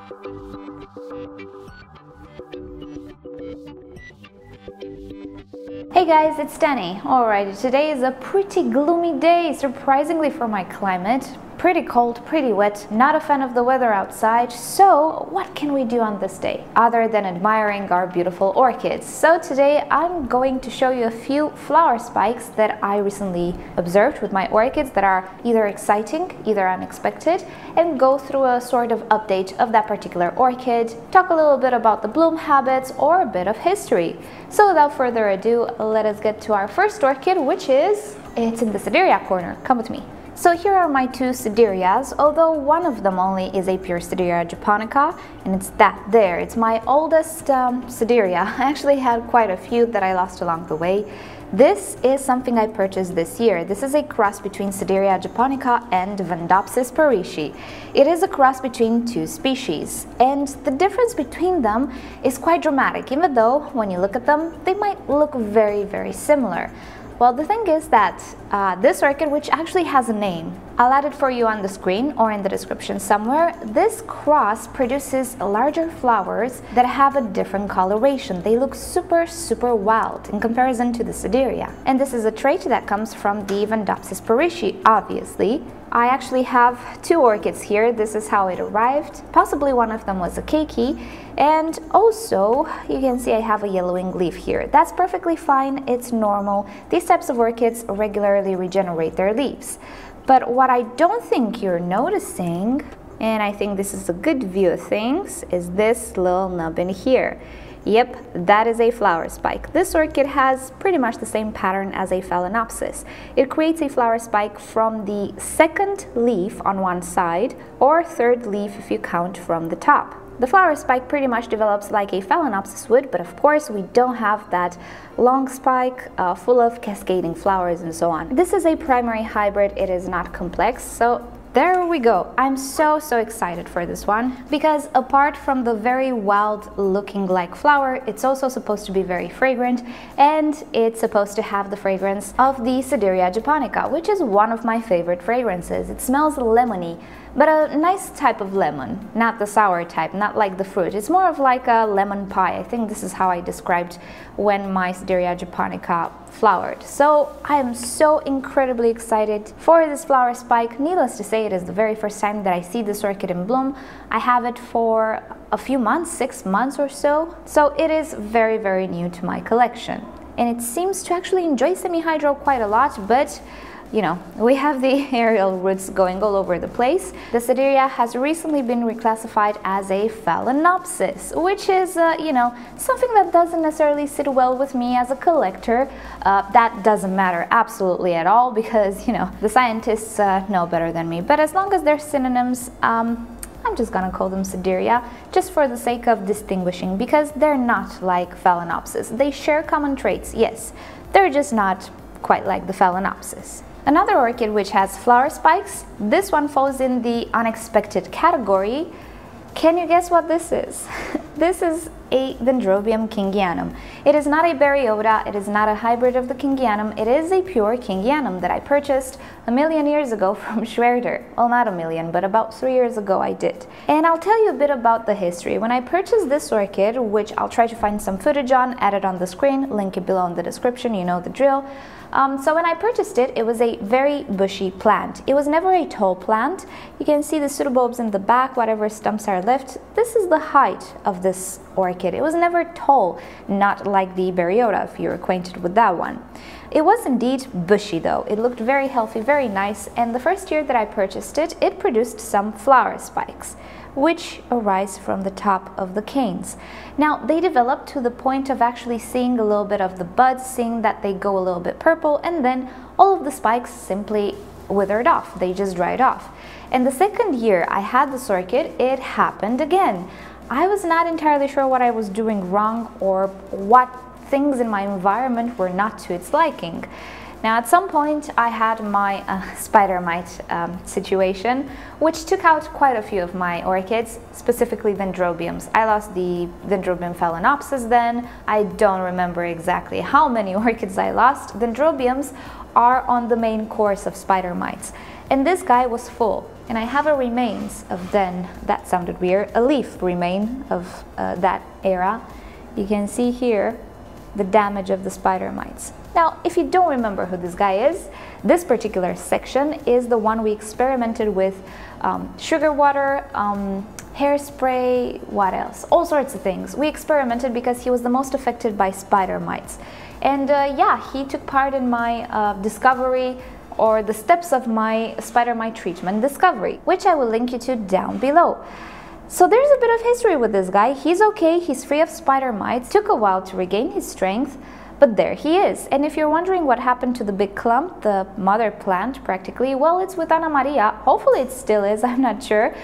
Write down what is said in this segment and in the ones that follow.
Hey guys, it's Danny. Alrighty, today is a pretty gloomy day, surprisingly for my climate. Pretty cold, pretty wet, not a fan of the weather outside, so what can we do on this day other than admiring our beautiful orchids? So today I'm going to show you a few flower spikes that I recently observed with my orchids that are either exciting, either unexpected, and go through a sort of update of that particular orchid, talk a little bit about the bloom habits or a bit of history. So without further ado, let us get to our first orchid, which is, it's in the Sedirea corner. Come with me. So here are my two Sederias, although one of them only is a pure Sedirea japonica, and it's that there. It's my oldest Sedirea. I actually had quite a few that I lost along the way. This is something I purchased this year. This is a cross between Sedirea japonica and Vandopsis parishii. It is a cross between two species, and the difference between them is quite dramatic, even though when you look at them, they might look very, very similar. Well, the thing is that this orchid, which actually has a name, I'll add it for you on the screen or in the description somewhere. This cross produces larger flowers that have a different coloration. They look super, super wild in comparison to the Sedirea. And this is a trait that comes from the Vandopsis parishii, obviously. I actually have two orchids here. This is how it arrived. Possibly one of them was a keiki. And also, you can see I have a yellowing leaf here. That's perfectly fine. It's normal. These types of orchids regularly regenerate their leaves. But what I don't think you're noticing, and I think this is a good view of things, is this little nub in here. Yep, that is a flower spike. This orchid has pretty much the same pattern as a Phalaenopsis. It creates a flower spike from the second leaf on one side, or third leaf if you count from the top. The flower spike pretty much develops like a Phalaenopsis would, but of course we don't have that long spike full of cascading flowers and so on. This is a primary hybrid. It is not complex, so there we go. I'm so excited for this one because apart from the very wild looking like flower, it's also supposed to be very fragrant, and it's supposed to have the fragrance of the Sedirea japonica, which is one of my favorite fragrances. It smells lemony, but a nice type of lemon, not the sour type, not like the fruit. It's more of like a lemon pie. I think this is how I described when my Sedirea japonica flowered. So I am so incredibly excited for this flower spike. Needless to say, it is the very first time that I see this orchid in bloom. I have it for a few months, 6 months or so. So it is very, very new to my collection. And it seems to actually enjoy semi-hydro quite a lot, but you know, we have the aerial roots going all over the place. The Sedirea has recently been reclassified as a Phalaenopsis, which is, you know, something that doesn't necessarily sit well with me as a collector. That doesn't matter absolutely at all because, you know, the scientists know better than me. But as long as they're synonyms, I'm just gonna call them Sedirea, just for the sake of distinguishing, because they're not like Phalaenopsis. They share common traits, yes. They're just not quite like the Phalaenopsis. Another orchid which has flower spikes, this one falls in the unexpected category. Can you guess what this is? This is a Dendrobium kingianum. It is not a Baryota, it is not a hybrid of the kingianum, it is a pure kingianum that I purchased a million years ago from Schwerter. Well, not a million, but about 3 years ago I did. And I'll tell you a bit about the history. When I purchased this orchid, which I'll try to find some footage on, add it on the screen, link it below in the description, you know the drill. So when I purchased it, it was a very bushy plant. It was never a tall plant. You can see the pseudobulbs in the back, whatever stumps are left. This is the height of this orchid. It was never tall, not like the Baryota, if you're acquainted with that one. It was indeed bushy though. It looked very healthy, very nice, and the first year that I purchased it, it produced some flower spikes, which arise from the top of the canes. Now, they develop to the point of actually seeing a little bit of the buds, seeing that they go a little bit purple, and then all of the spikes simply withered off. They just dried off. And the second year I had this orchid, it happened again. I was not entirely sure what I was doing wrong or what things in my environment were not to its liking. Now, at some point, I had my spider mite situation, which took out quite a few of my orchids, specifically Dendrobiums. I lost the Dendrobium Phalaenopsis then. I don't remember exactly how many orchids I lost. Dendrobiums are on the main course of spider mites. and this guy was full. And I have a remains of then, that sounded weird, a leaf remain of that era. You can see here the damage of the spider mites. Now, if you don't remember who this guy is, this particular section is the one we experimented with sugar water, hairspray, what else? All sorts of things. We experimented because he was the most affected by spider mites. And yeah, he took part in my discovery, or the steps of my spider mite treatment discovery, which I will link you to down below. So there's a bit of history with this guy. He's okay, he's free of spider mites. Took a while to regain his strength, but there he is. And if you're wondering what happened to the big clump, the mother plant practically, well, it's with Ana Maria. Hopefully it still is, I'm not sure.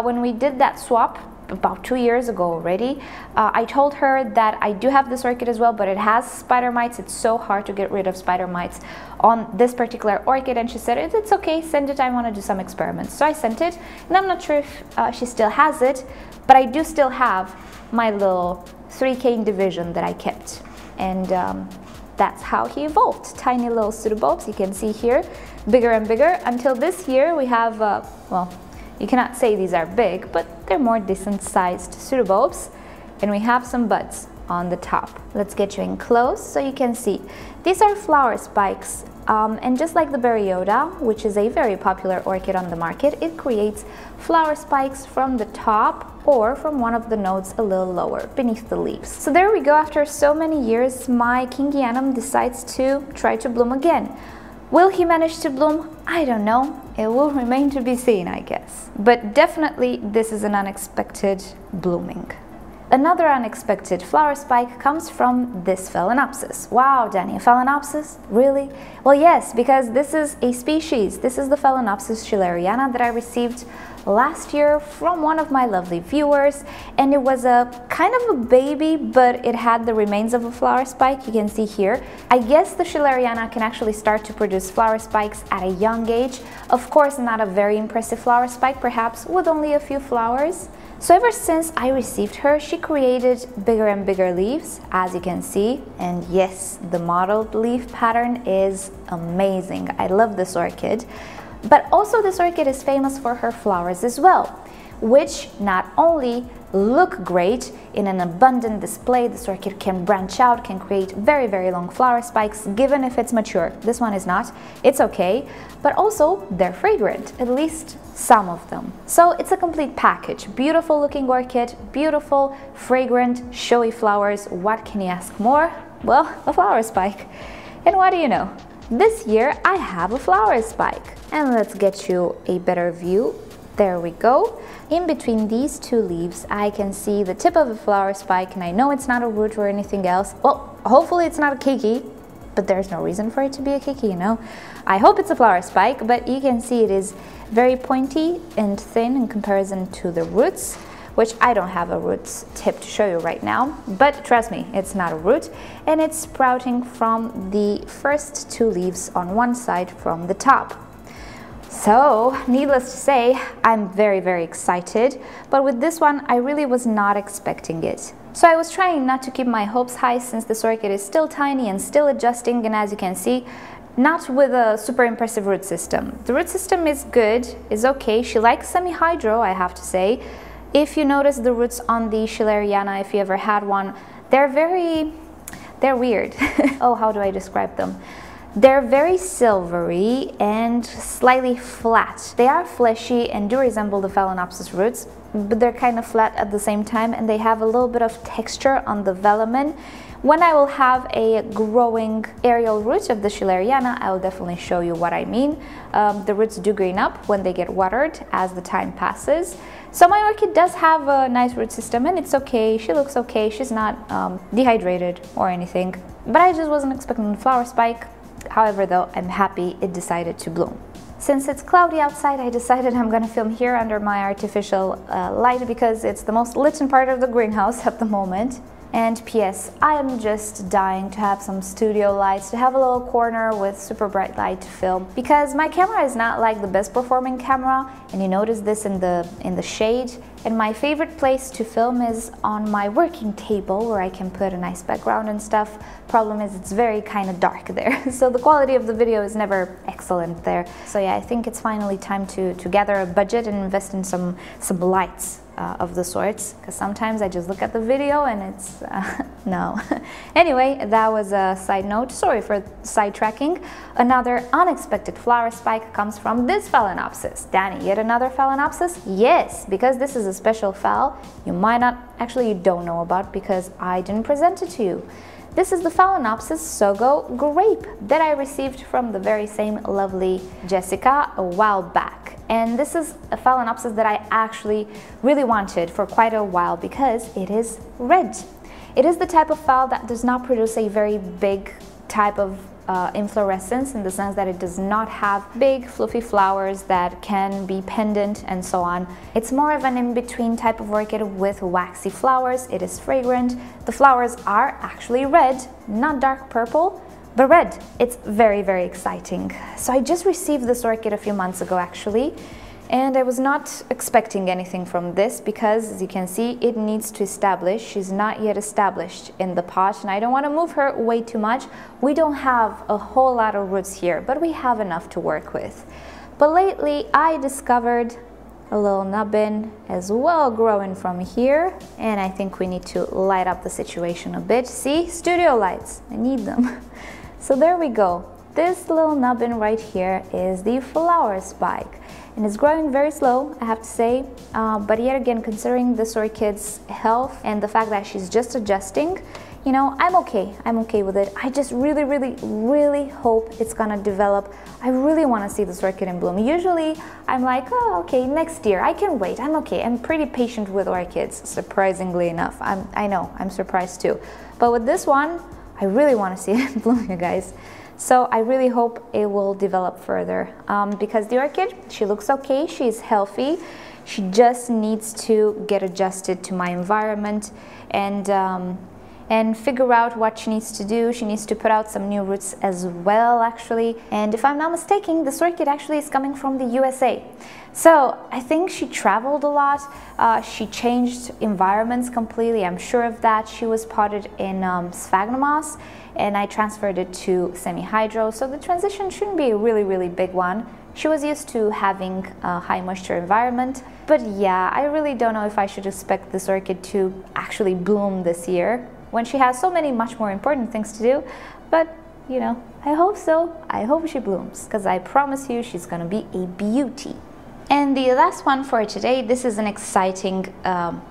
When we did that swap about 2 years ago already, I told her that I do have this orchid as well, but it has spider mites. It's so hard to get rid of spider mites on this particular orchid, and she said, it's okay, send it, I want to do some experiments. So I sent it, and I'm not sure if she still has it, but I do still have my little 3K division that I kept, and that's how he evolved. Tiny little pseudobulbs, you can see here, bigger and bigger, until this year we have, well, you cannot say these are big, but they're more decent sized pseudobulbs, and we have some buds on the top. Let's get you in close so you can see. These are flower spikes, and just like the Berriota, which is a very popular orchid on the market, it creates flower spikes from the top or from one of the nodes a little lower, beneath the leaves. So there we go, after so many years, my Kingianum decides to try to bloom again. Will he manage to bloom? I don't know. It will remain to be seen, I guess. But definitely this is an unexpected blooming. Another unexpected flower spike comes from this Phalaenopsis. Wow, Danny, a Phalaenopsis? Really? Well, yes, because this is a species. This is the Phalaenopsis schilleriana that I received last year from one of my lovely viewers, and it was a kind of a baby, but it had the remains of a flower spike. You can see here. I guess the schilleriana can actually start to produce flower spikes at a young age. Of course, not a very impressive flower spike, perhaps with only a few flowers. So ever since I received her, she created bigger and bigger leaves, as you can see. And yes, the mottled leaf pattern is amazing. I love this orchid. But also this orchid is famous for her flowers as well, which not only look great in an abundant display. This orchid can branch out, can create very, very long flower spikes, given if it's mature. This one is not. It's okay. But also, they're fragrant, at least some of them. So it's a complete package. Beautiful looking orchid, beautiful, fragrant, showy flowers. What can you ask more? Well, a flower spike. And what do you know? This year I have a flower spike. And let's get you a better view. There we go. In between these two leaves, I can see the tip of a flower spike, and I know it's not a root or anything else. Well, hopefully it's not a keiki, but there's no reason for it to be a keiki, you know. I hope it's a flower spike, but you can see it is very pointy and thin in comparison to the roots, which I don't have a roots tip to show you right now, but trust me, it's not a root, and it's sprouting from the first two leaves on one side from the top. So, needless to say, I'm very, very excited, but with this one, I really was not expecting it. So I was trying not to keep my hopes high since this orchid is still tiny and still adjusting, and as you can see, not with a super impressive root system. The root system is good, is okay. She likes semi-hydro, I have to say. If you notice the roots on the schilleriana, if you ever had one, they're weird. Oh, how do I describe them? They're very silvery and slightly flat. They are fleshy and do resemble the Phalaenopsis roots, but they're kind of flat at the same time, and they have a little bit of texture on the velamen. When I will have a growing aerial root of the schilleriana, I will definitely show you what I mean. The roots do green up when they get watered as the time passes. So my orchid does have a nice root system, and it's okay. She looks okay. She's not dehydrated or anything, but I just wasn't expecting a flower spike. However, though, I'm happy it decided to bloom. Since it's cloudy outside, I decided I'm gonna film here under my artificial light because it's the most lit part of the greenhouse at the moment. And P.S. I am just dying to have some studio lights, to have a little corner with super bright light to film, because my camera is not like the best performing camera, and you notice this in the shade. And my favorite place to film is on my working table, where I can put a nice background and stuff. Problem is, it's very kind of dark there, so the quality of the video is never excellent there. So yeah, I think it's finally time to gather a budget and invest in some lights of the sorts, because sometimes I just look at the video and it's no. Anyway, that was a side note. Sorry for sidetracking. Another unexpected flower spike comes from this Phalaenopsis. Danny, yet another Phalaenopsis? Yes, because this is a special phal you might not, actually you don't know about, because I didn't present it to you. This is the Phalaenopsis Sogo Grape that I received from the very same lovely Jessica a while back. And this is a Phalaenopsis that I actually really wanted for quite a while because it is red. It is the type of phal that does not produce a very big type of inflorescence, in the sense that it does not have big fluffy flowers that can be pendant and so on. It's more of an in-between type of orchid with waxy flowers. It is fragrant. The flowers are actually red, not dark purple, but red. It's very, very exciting. So I just received this orchid a few months ago actually, and I was not expecting anything from this because, as you can see, it needs to establish. She's not yet established in the pot, and I don't want to move her way too much. We don't have a whole lot of roots here, but we have enough to work with. But lately I discovered a little nubbin as well growing from here, and I think we need to light up the situation a bit. See, studio lights, I need them. So there we go. This little nubbin right here is the flower spike, and it's growing very slow, I have to say, but yet again, considering this orchid's health and the fact that she's just adjusting, you know, I'm okay with it. I just really hope it's gonna develop. I really want to see this orchid in bloom. Usually I'm like, oh, okay, next year, I can wait, I'm okay. I'm pretty patient with orchids, surprisingly enough. I know, I'm surprised too. But with this one, I really want to see it in bloom, you guys. So I really hope it will develop further, because the orchid, she looks okay, she's healthy. She just needs to get adjusted to my environment and figure out what she needs to do. She needs to put out some new roots as well, actually. And if I'm not mistaken, this orchid actually is coming from the USA. So I think she traveled a lot. She changed environments completely. I'm sure of that. She was potted in sphagnum moss, and I transferred it to semi-hydro. So the transition shouldn't be a really big one. She was used to having a high moisture environment. But yeah, I really don't know if I should expect this orchid to actually bloom this year, when she has so many much more important things to do. But you know, I hope so. I hope she blooms, because I promise you she's gonna be a beauty. And the last one for today, this is an exciting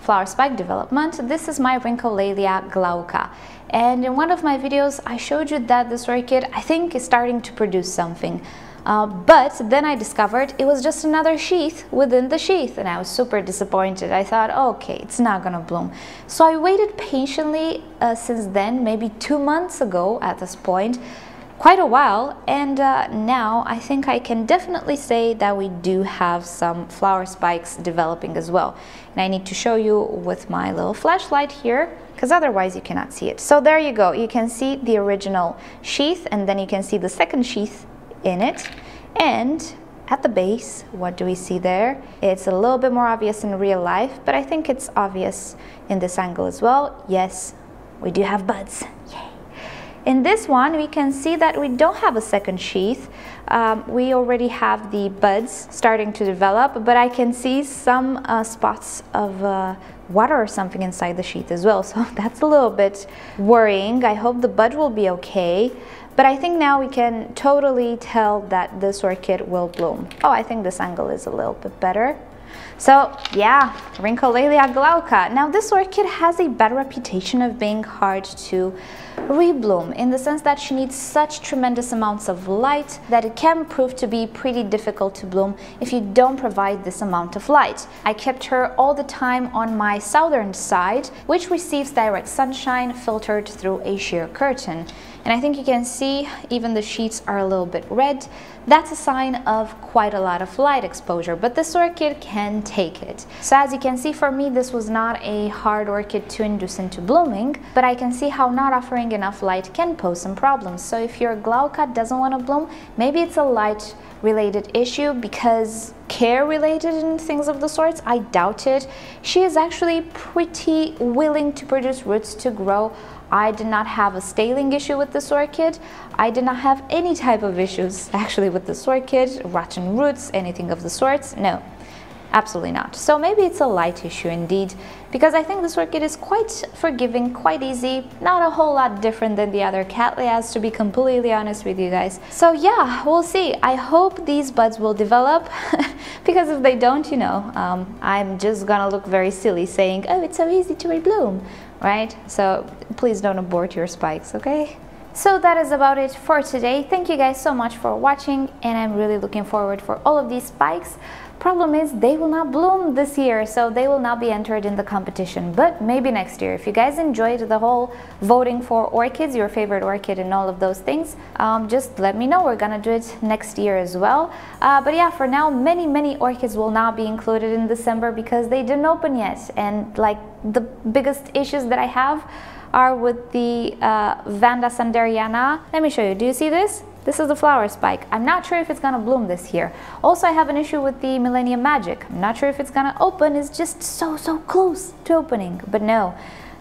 flower spike development. This is my Rhyncholaelia glauca. And in one of my videos, I showed you that this orchid, I think, is starting to produce something. But then I discovered it was just another sheath within the sheath, and I was super disappointed. I thought, okay, it's not gonna bloom. So I waited patiently since then, maybe 2 months ago at this point, quite a while, and now I think I can definitely say that we do have some flower spikes developing as well. And I need to show you with my little flashlight here, because otherwise you cannot see it. So there you go, you can see the original sheath, and then you can see the second sheath in it. And at the base, what do we see there? It's a little bit more obvious in real life, but I think it's obvious in this angle as well. Yes, we do have buds. Yay! In this one, we can see that we don't have a second sheath. We already have the buds starting to develop, but I can see some spots of water or something inside the sheath as well. So that's a little bit worrying. I hope the bud will be okay. But I think now we can totally tell that this orchid will bloom. Oh, I think this angle is a little bit better. So yeah, Rhyncholaelia glauca. Now this orchid has a bad reputation of being hard to rebloom, in the sense that she needs such tremendous amounts of light that it can prove to be pretty difficult to bloom if you don't provide this amount of light. I kept her all the time on my southern side, which receives direct sunshine filtered through a sheer curtain. And I think you can see even the sheets are a little bit red. That's a sign of quite a lot of light exposure, but this orchid can take it. So as you can see, for me, this was not a hard orchid to induce into blooming, but I can see how not offering showing enough light can pose some problems. So if your glauca doesn't want to bloom, maybe it's a light related issue, because care related and things of the sorts, I doubt it. She is actually pretty willing to produce roots to grow. I did not have a staling issue with this orchid. I did not have any type of issues actually with this orchid, rotten roots, anything of the sorts. No, absolutely not. So maybe it's a light issue indeed, because I think this orchid is quite forgiving, quite easy, not a whole lot different than the other Cattleyas, to be completely honest with you guys. So yeah, we'll see. I hope these buds will develop because if they don't, you know, I'm just gonna look very silly saying, oh, it's so easy to rebloom, right? So please don't abort your spikes, okay? So that is about it for today. Thank you guys so much for watching, and I'm really looking forward for all of these spikes. Problem is, they will not bloom this year, so they will not be entered in the competition, but maybe next year. If you guys enjoyed the whole voting for orchids, your favorite orchid and all of those things, just let me know. We're gonna do it next year as well. But yeah, for now, many orchids will not be included in December because they didn't open yet. And like the biggest issues that I have are with the Sedirea. Let me show you. Do you see this? This is the flower spike. I'm not sure if it's gonna bloom this year. Also, I have an issue with the Millennium Magic. I'm not sure if it's gonna open. It's just so close to opening, but no.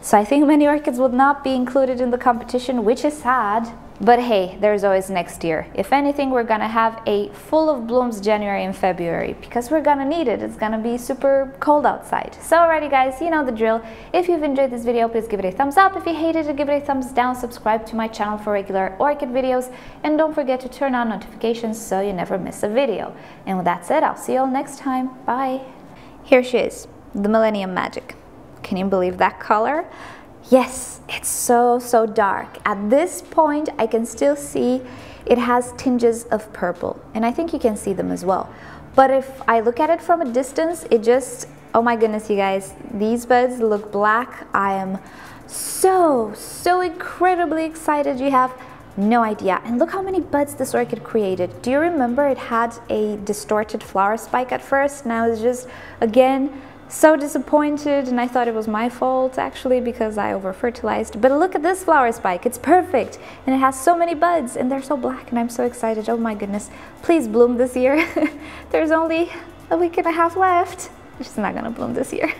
So I think many orchids will not be included in the competition, which is sad. But hey, there's always next year. If anything, we're gonna have a full of blooms January and February, because we're gonna need it. It's gonna be super cold outside. So alrighty guys, you know the drill. If you've enjoyed this video, please give it a thumbs up. If you hated it, give it a thumbs down. Subscribe to my channel for regular orchid videos. And don't forget to turn on notifications so you never miss a video. And with that said, I'll see you all next time. Bye. Here she is, the Millennium Magic. Can you believe that color? Yes, it's so dark. At this point, I can still see it has tinges of purple, and I think you can see them as well. But if I look at it from a distance, it just, oh my goodness, you guys, these buds look black. I am so incredibly excited. You have no idea. And look how many buds this orchid created. Do you remember it had a distorted flower spike at first? Now it's just, again, so disappointed, and I thought it was my fault actually because I over fertilized. But look at this flower spike, it's perfect, and it has so many buds and they're so black, and I'm so excited. Oh my goodness, please bloom this year. There's only a week and a half left. It's just not gonna bloom this year.